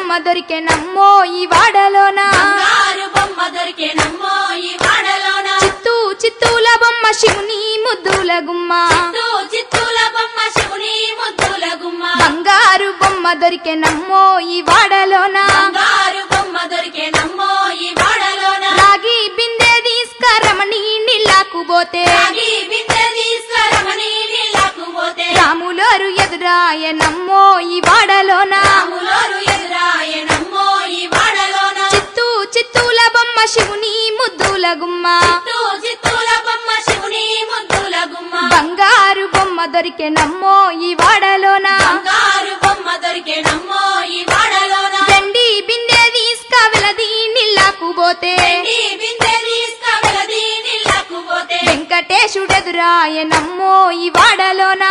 బొమ్మ దొరికెనమ్మో ఈ వాడలోన బంగారు బొమ్మ దొరికెనమ్మో ఈ వాడలోన చిత్తూల బొమ్మ శివుని ముద్దుల గుమ్మ చిత్తూల బొమ్మ శివుని ముద్దుల గుమ్మ బంగారు బొమ్మ దొరికెనమ్మో ఈ వాడలోన బంగారు బొమ్మ దొరికెనమ్మో ఈ వాడలోన రాగి బిందె తీసుకరమణి నీళ్ళకు పోతే రాగి బిందె తీసుకురమని నీళ్ళకు పోతే రాములోరు ఎదురాయనమ్మో ఈ వాడలోన రాములోరు ఎదురాయనమ్మో ఈ వాడలోన చిత్తూల బొమ్మ శివుని ముద్దుల గుమ్మ చిత్తూల బొమ్మ శివుని ముద్దుల గుమ్మ బంగారు బొమ్మ దొరికెనమ్మో ఈ వాడలోన బంగారు బొమ్మ దొరికెనమ్మో ఈ వాడలోన వెండి బిందె తీసుకవెలది నీళ్ళకు పోతే వెండి బిందె తీసుకువెలది నీళ్ళకు పోతే వెంకటేశుడెదురాయనమ్మో ఈ వాడలోన